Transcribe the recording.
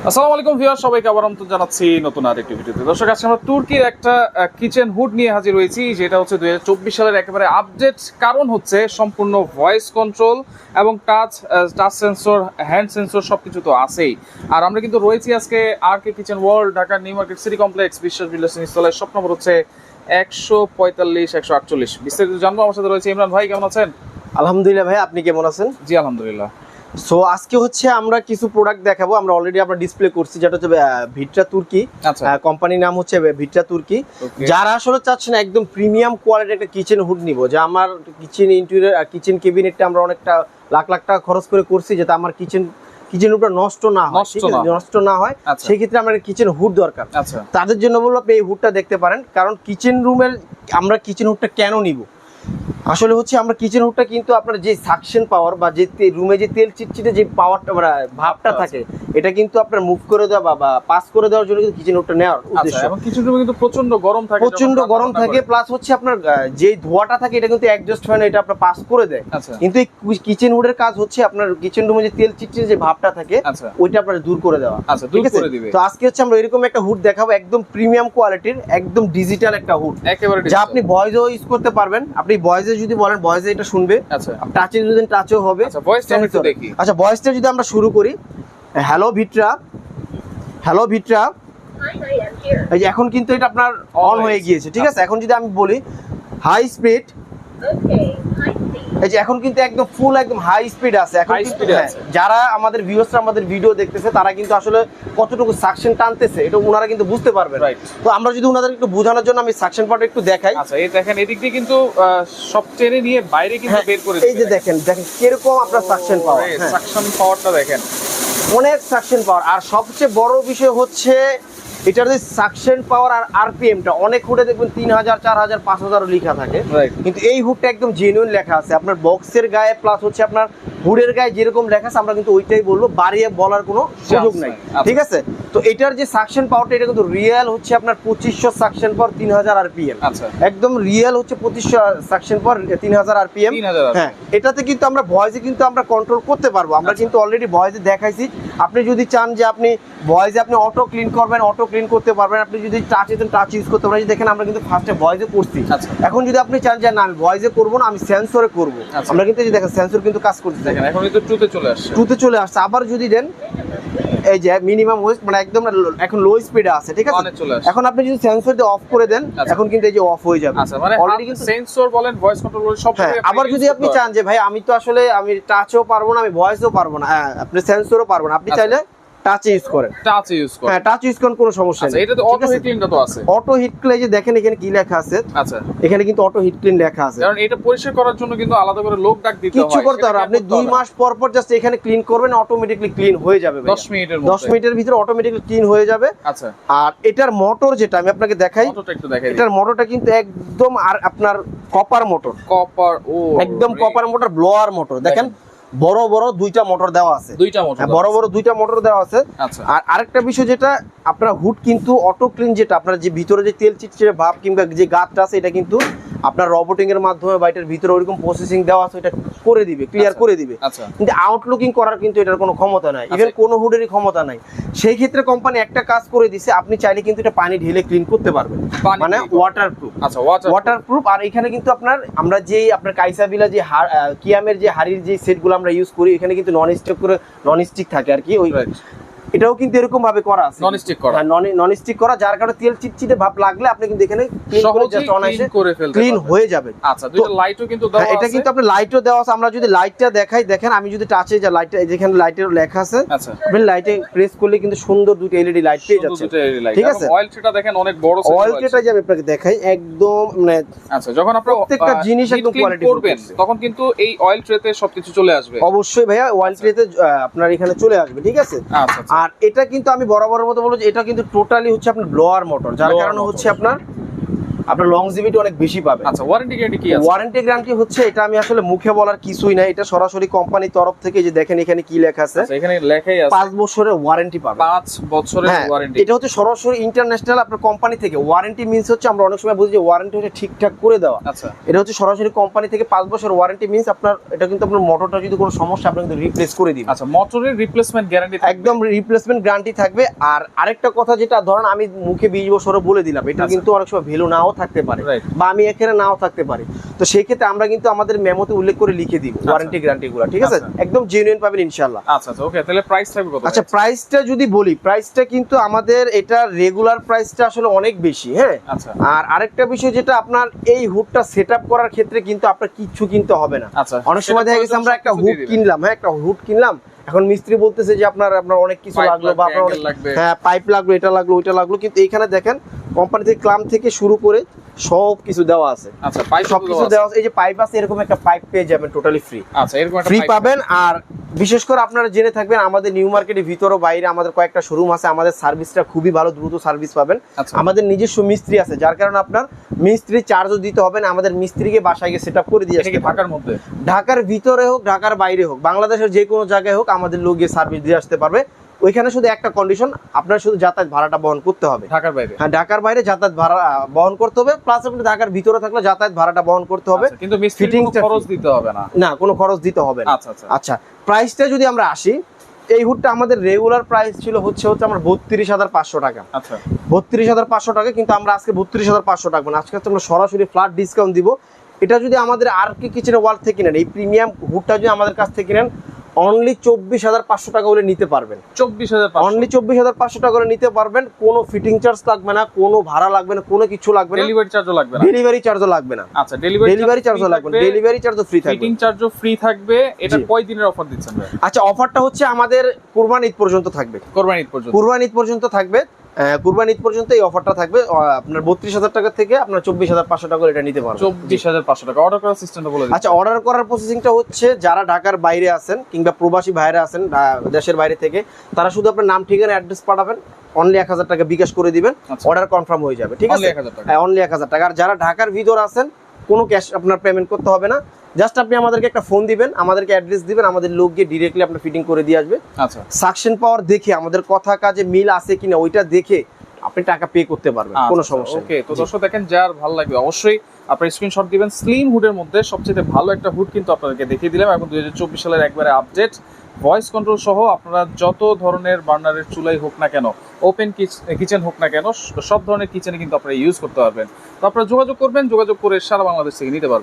আসসালামু আলাইকুম ভিউয়ার, সবাইকে আবার আমন্ত্রণ জানাচ্ছি নতুন আরেকটি ভিডিওতে। দর্শক, আজকে আমরা তুর্কির একটা কিচেন হুড নিয়ে হাজির হয়েছি, যেটা হচ্ছে 2024 সালের একেবারে আপডেট। কারণ হচ্ছে সম্পূর্ণ ভয়েস কন্ট্রোল এবং টাচ সেন্সর, হ্যান্ড সেন্সর সবকিছু তো আছেই। আর আমরা কিন্তু রয়েছি আজকে R K kitchen world, Dhaka new market city complex, বিশ্বাস বিল্ডার্স ইনস্টলের শপ নম্বর হচ্ছে 145-148। বিস্তারিত জানবো। আমার সাথে রয়েছে ইমরান ভাই। কেমন আছেন? আলহামদুলিল্লাহ ভাই, আপনি কেমন আছেন? জি আলহামদুলিল্লাহ। সো আজকে হচ্ছে আমরা কিছু প্রোডাক্ট দেখাবো। আমরা অলরেডি আমরা ডিসপ্লে করছি, যেটা হচ্ছে ভিট্রা তুর্কি। আচ্ছা, কোম্পানির নাম হচ্ছে ভিট্রা তুর্কি। যারা আসলে চাচ্ছেন একদম প্রিমিয়াম কোয়ালিটির একটা কিচেন হুড নিব, যে আমার কিচেন ইন্টেরিয়র আর কিচেন কেবিনেটটা আমরা অনেকটা লাখ লাখ টাকা খরচ করে করছি, যাতে আমার কিচেন হুডটা নষ্ট না হয়, নষ্ট না হয়, সেই ক্ষেত্রে আমার কিচেন হুড দরকার। তাদের জন্য বলবো আপনি এই হুডটা দেখতে পারেন। কারণ কিচেন রুমের আমরা কিচেন হুডটা কেন নিব, আসলে হচ্ছে আমরা কিচেন হুডটা কিন্তু আপনার যে সাকশন পাওয়ার বা যে রুমে যে তেল চিটচিটে যে পাওয়ারটা ভাবটা থাকে, এটা কিন্তু আপনার মুভ করে দেওয়া বা পাস করে দেওয়ার জন্য কিন্তু কিচেন হুডটা নেওয়ার উদ্দেশ্য। এবং কিচেন রুমে কিন্তু প্রচন্ড গরম থাকে, প্লাস হচ্ছে আপনার যে ধোঁয়াটা থাকে এটা কিন্তু অ্যাডজাস্ট হয় না, এটা আপনার পাস করে দেয়। কিন্তু এই কিচেন হুডের কাজ হচ্ছে আপনার কিচেন রুমে যে তেল চিটচিটে যে ভাবটা থাকে ওইটা আপনার দূর করে দেওয়া। ঠিক আছে, তো আজকে হচ্ছে আমরা এরকম একটা হুড দেখাবো, একদম প্রিমিয়াম কোয়ালিটির, একদম ডিজিটাল একটা হুড, একেবারে যা আপনি ভয়েসও ইউজ করতে পারবেন। আপনি ভয়েসে যদি বলেন, ভয়েসে এটা শুনবে, টাচে যদি টাচও হবে। আচ্ছা, ভয়েসটা যদি আমরা শুরু করি, হ্যালো ভিট্রা, হ্যালো ভিট্রা, এই যে এখন কিন্তু এটা আপনার অন হয়ে গিয়েছে। ঠিক আছে, এখন যদি আমি বলি হাই স্পিড, এই যে এখন কিন্তু একদম ফুল একদম হাই স্পিড আছে। এখন যারা আমাদের ভিউয়ার্সরা আমাদের ভিডিও দেখতেছে, তারা কিন্তু আসলে কতটুকু সাকশন টানতেছে এটা ওনারা কিন্তু বুঝতে পারবে। তো আমরা যদি ওনাদের একটু বোঝানোর জন্য আমি সাকশন পাওয়ারটা একটু দেখাই। আচ্ছা, এই দেখেন, এদিক দিয়ে কিন্তু সব টেনে নিয়ে বাইরে কিন্তু বের করে এই যে দেখেন কিরকম আপনার সাকশন পাওয়ার, সাকশন পাওয়ারটা দেখেন, অনেক সাকশন পাওয়ার। আর সবচেয়ে বড় বিষয় হচ্ছে এটার যে সাকশন পাওয়ার আর আরপিএমটা, অনেক হুডে দেখবেন 3000, 4000, 5000 লেখা থাকে, কিন্তু এই হুডটা একদম জেনুইন লেখা আছে। আপনার বক্সের গায়ে প্লাস হচ্ছে আপনার হুডের গায়ে যেরকম লেখা আছে, আমরা কিন্তু ওইটাই বলবো, বাড়িয়ে বলার কোনো সুযোগ নাই। ঠিক আছে, তো এটার যে সাকশন পাওয়ারটা, এটা কিন্তু রিয়েল হচ্ছে আপনার 2500 সাকশন পাওয়ার, 3000 আরপিএম। একদম রিয়েল হচ্ছে 2500 সাকশন পাওয়ার, 3000 আরপিএম। হ্যাঁ, এটাতে কিন্তু আমরা ভয়েসে কিন্তু আমরা কন্ট্রোল করতে পারবো। আমরা কিন্তু অলরেডি ভয়েসে দেখাইছি। আপনি যদি চান যে আপনি ভয়েসে আপনি অটো ক্লিন করবেন, অটো ক্লিন করতে পারবেন। আপনি যদি টাচে দেন, টাচ ইউজ করতে পারেন। দেখেন আমরা কিন্তু ফার্স্টে ভয়েসে করছি। এখন যদি আপনি চান যে না আমি ভয়েসে করবো না, আমি সেন্সরে করবো, আমরা কিন্তু দেখেন সেন্সর কিন্তু কাজ করতে দেখেন, এখন কিন্তু ট্রুতে চলে আসছে, ট্রুতে চলে আসছে। আবার যদি দেন, এই যে মিনিমাম ওয়েস্ট মানে একদম এখন লো স্পিডে আছে। ঠিক আছে, এখন আপনি যদি সেন্সর দিয়ে অফ করে দেন, এখন কিন্তু এই যে অফ হয়ে যাবে। মানে অলরেডি কিন্তু সেন্সর বলেন, ভয়েস কন্ট্রোল বলেন, সব। আবার যদি আপনি চান যে ভাই আমি তো আসলে আমি টাচও পারবো না, আমি ভয়েসও পারবো না, আপনি সেন্সরও পারবো না, আপনি চাইলে টাচ ইউজ করেন, হ্যাঁ টাচ ইউজ করেন, কোনো সমস্যা নেই। এটাতে অটো হিট ক্লিনটা তো আছে। অটো হিট ক্লিন, যে দেখেন এখানে কি লেখা আছে। আচ্ছা, এখানে কিন্তু অটো হিট ক্লিন লেখা আছে। কারণ এটা পরিষ্কার করার জন্য কিন্তু আলাদা করে লোক ডাক দিতে হয়, কিছু করতে হবে। আপনি 2 মাস পর পর জাস্ট এখানে ক্লিন করবেন, অটোমেটিক্যালি ক্লিন হয়ে যাবে। 10 মিনিটের ভিতরে অটোমেটিক্যালি ক্লিন হয়ে যাবে। আচ্ছা, আর এটার মোটর যেটা আমি আপনাকে দেখাই, এটার মোটরটা কিন্তু একদম আর আপনার কপার মোটর, একদম কপার মোটর, ব্লোয়ার মোটর। দেখেন বড় বড় দুইটা মোটর দেওয়া আছে, বড় বড় দুইটা মোটর দেওয়া আছে। আর আরেকটা বিষয় যেটা, আপনার হুড কিন্তু অটো ক্লিন, যেটা আপনার যে ভিতরে যে তেল চিটচিটে ভাব কিংবা যে গাছটা আছে, এটা কিন্তু আপনার রবোটিং এর মাধ্যমে বা এটার ভিতরে ওইরকম প্রসেসিং দেওয়া আছে, এটা করে দিবে, ক্লিয়ার করে দিবে। কিন্তু আউটলুকিং করার কিন্তু এটার কোনো ক্ষমতা নাই, ইভেন কোনো হুডেরই ক্ষমতা নাই। সেই ক্ষেত্রে কোম্পানি একটা কাজ করে দিছে, আপনি চাইলে কিন্তু এটা পানি ঢেলে ক্লিন করতে পারবেন, মানে ওয়াটারপ্রুফ। আচ্ছা, ওয়াটারপ্রুফ। আর এখানে কিন্তু আমরা যেই আপনার কাইসাবিলা যে কিয়ামের যে হাড়ির যে সেটগুলো আমরা ইউজ করি, এখানে কিন্তু নন স্টিক থাকে আর কি, ওই এটাও কিন্তু এরকম ভাবে করা আছে, নন স্টিক করা, যার কারণে তেল চিটচিটে ভাব লাগলে আপনি কিন্তু এখানে ক্লিন হয়ে যাবে। আচ্ছা, দুটো লাইটও কিন্তু দেওয়া আছে, এটা কিন্তু আপনি লাইটও দেওয়া আছে। আমরা যদি লাইটটা দেখাই, দেখেন আমি যদি টাচে যে লাইটটা, যেখানে লাইটের লেখা আছে, আপনি লাইটে প্রেস করলে কিন্তু সুন্দর দুটো এলইডি লাইট পেয়ে যাচ্ছে। ঠিক আছে, অয়েল ট্রেটা দেখেন অনেক বড় সাইজ, অয়েল ট্রেটা যে আমি আপনাকে দেখাই একদম মানে। আচ্ছা, যখন আপনি প্রত্যেকটা জিনিস একদম কোয়ালিটি করবেন, তখন কিন্তু এই অয়েল ট্রেতে সবকিছু চলে আসবে। অবশ্যই ভাইয়া, অয়েল ট্রেতে আপনার এখানে চলে আসবে। ঠিক আছে, আর এটা কিন্তু আমি বরাবরের মতো বলবো যে এটা কিন্তু টোটালি হচ্ছে আপনার ব্লোয়ার মোটর, যার কারণে হচ্ছে আপনার আপনার লংজিভিটি অনেক বেশি পাবেন। আচ্ছা, ওয়ারেন্টি গ্যারান্টি কি আছে? ওয়ারেন্টি গ্যারান্টি হচ্ছে, এটা আমি আসলে মুখে বলার কিছুই না, এটা সরাসরি কোম্পানির তরফ থেকে, যে দেখেন এখানে কি লেখা আছে, আচ্ছা, এখানে লেখাই আছে 5 বছরের ওয়ারেন্টি পাবেন। 5 বছরের ওয়ারেন্টি। এটা হচ্ছে সরাসরি ইন্টারন্যাশনাল আপনার কোম্পানি থেকে। ওয়ারেন্টি মিন্স হচ্ছে, আমরা অনেক সময় বুঝি যে ওয়ারেন্টি হচ্ছে ঠিকঠাক করে দেওয়া। আচ্ছা, এটা হচ্ছে সরাসরি কোম্পানি থেকে 5 বছর ওয়ারেন্টি মিন্স আপনার, এটা কিন্তু আপনার মোটরটা যদি কোনো সমস্যা, আপনি কিন্তু রিপ্লেস করে দিবেন। আচ্ছা, মোটরের রিপ্লেসমেন্ট গ্যারান্টি একদম রিপ্লেসমেন্ট গ্যারান্টি থাকবে। আর আরেকটা কথা, যেটা ধরেন আমি মুখে 20 বছরে বলে দিলাম, এটা কিন্তু অনেক সময় ভ্যালু নাও থাকতে পারে, বা আমি এখানে নাও থাকতে পারি, তো সেই ক্ষেত্রে আমরা কিন্তু আমাদের মেমোতে উল্লেখ করে লিখে দিব ওয়ারেন্টি গ্যারান্টি গুলো, ঠিক আছে? একদম জেনুইন পাবেন ইনশাআল্লাহ। আচ্ছা আচ্ছা, ওকে, তাহলে প্রাইস থাকবে কত? আচ্ছা, প্রাইসটা যদি বলি, প্রাইসটা কিন্তু আমাদের এটা রেগুলার প্রাইসটা আসলে অনেক বেশি, হ্যাঁ। আচ্ছা, আর আরেকটা বিষয়, যেটা আপনার এই হুডটা সেটআপ করার ক্ষেত্রে কিন্তু আপনার কিচ্ছু কিনতে হবে না। আচ্ছা, অনেক সময় দেখা গেছে আমরা একটা হুড কিনলাম, হ্যাঁ, একটা হুড কিনলাম, এখন মিস্ত্রি বলতেছে যে আপনার অনেক কিছু লাগলো, বা আপনার হ্যাঁ পাইপ লাগলো, এটা লাগলো, ওইটা লাগলো, কিন্তু এইখানে দেখেন কোম্পানি থেকে ক্লাম থেকে শুরু করে সব কিছু দেওয়া আছে। আচ্ছা, পাইপ সব কিছু দেওয়া আছে। এই যে পাইপ আছে, এরকম একটা পাইপ পেয়ে যাবেন টোটালি ফ্রি। আচ্ছা, এরকম একটা ফ্রি পাইপ পাবেন। আর বিশেষ করে আপনারা জেনে থাকবেন, আমাদের নিউ মার্কেটের ভিতরে বাইরে আমাদের কয়েকটা শোরুম আছে, আমাদের সার্ভিসটা খুবই ভালো, দ্রুত সার্ভিস পাবেন। আচ্ছা, আমাদের নিজস্ব মিস্ত্রি আছে, যার কারণে আপনার মিস্ত্রি চার্জও দিতে হবে না, আমাদের মিস্ত্রিকে বাসায় গিয়ে সেটআপ করে দিয়ে আসতে পারবেন। ঢাকার মধ্যে, ঢাকার ভিতরে হোক, ঢাকার বাইরে হোক, বাংলাদেশের যে কোনো জায়গায় হোক, আমাদের লোক গিয়ে সার্ভিস দিয়ে আসতে পারবে। ওইখানে শুধু একটা কন্ডিশন, আপনার শুধু যাতায়াত ভাড়াটা বহন করতে হবে। ঢাকার বাইরে? হ্যাঁ, ঢাকার বাইরে যাতায়াত ভাড়া বহন করতে হবে, প্লাস আপনি ঢাকার ভিতরে থাকলে যাতায়াত ভাড়াটা বহন করতে হবে। কিন্তু ফিটিং খরচ দিতে হবে না? না, কোনো খরচ দিতে হবে না। আচ্ছা আচ্ছা। আচ্ছা, প্রাইসটা যদি আমরা আসি, এই হুডটা আমাদের রেগুলার প্রাইস ছিল হচ্ছে আমরা 32,500 টাকা। আচ্ছা, 32,500 টাকা, কিন্তু আমরা আজকে 32,500 টাকা না, আজকে আমরা সরাসরি ফ্ল্যাট ডিসকাউন্ট দিব। এটা যদি আমাদের আর কি কিচেনের ওয়ার্ল্ড থেকে নেন, এই প্রিমিয়াম হুডটা যদি আমাদের কাছ থেকে নেন, অনলি 24,500 টাকা হলে নিতে পারবেন। 24,500? অনলি 24,500 টাকা করে নিতে পারবেন। কোনো ফিটিং চার্জ লাগবে না, কোনো ভাড়া লাগবে না, কোনো কিছু লাগবে না। ডেলিভারি চার্জও লাগবে না? ডেলিভারি চার্জও লাগবে না। আচ্ছা, ডেলিভারি চার্জও লাগবে না, ডেলিভারি চার্জও ফ্রি থাকবে, ফিটিং চার্জও ফ্রি থাকবে। এটা কয় দিনের অফার দিচ্ছেন ভাই? আচ্ছা, অফারটা হচ্ছে আমাদের কুরবানি ঈদ পর্যন্ত থাকবে। কুরবানি ঈদ পর্যন্ত? কুরবানি ঈদ পর্যন্ত থাকবে। কুরবানি ঈদ পর্যন্ত এই অফারটা থাকবে। আপনার 32,000 টাকা থেকে আপনার 24,500 টাকা এটা নিতে পারবেন। 24,500 টাকা। অর্ডার করার সিস্টেমটা বলে দিন। আচ্ছা, অর্ডার করার প্রসেসিংটা হচ্ছে, যারা ঢাকার বাইরে আছেন কিংবা প্রবাসী ভাইরা আছেন দেশের বাইরে থেকে, তারা শুধু আপনার নাম, ঠিকানা, অ্যাড্রেস পাঠাবেন, অনলি 1,000 টাকা বিকাশ করে দিবেন, অর্ডার কনফার্ম হয়ে যাবে, ঠিক আছে? হ্যাঁ, অনলি 1,000 টাকা। আর যারা ঢাকার ভিতর আছেন, কোনো ক্যাশ আপনার পেমেন্ট করতে হবে না, জাস্ট আপনি আমাদেরকে একটা ফোন দিবেন, আমাদেরকে অ্যাড্রেস দিবেন, আমাদের লোক গিয়ে ডিরেক্টলি আপনার ফিটিং করে দিয়ে আসবে। আচ্ছা, সাকশন পাওয়ার দেখে, আমাদের কথা কাজে মিল আছে কিনা ওইটা দেখে আপনি টাকা পে করতে পারবেন, কোনো সমস্যা নেই। ওকে, তো দর্শক দেখেন, যার ভালো লাগবে অবশ্যই আপনারা স্ক্রিনশট দিবেন। স্লিম হুডের মধ্যে সবচেয়ে ভালো একটা হুড কিন্তু আপনাদেরকে দেখিয়ে দিলাম, এবং 2024 সালের একবারে আপডেট ভয়েস কন্ট্রোল সহ আপনারা যত ধরনের বার্নারের চুলাই হোক না কেন, ওপেন কিচেন হোক না কেন, সব ধরনের কিচেনে কিন্তু আপনারা ইউজ করতে পারবেন। তো আপনারা যোগাযোগ করবেন, যোগাযোগ করে সারা বাংলাদেশ থেকে নিতে পারবেন।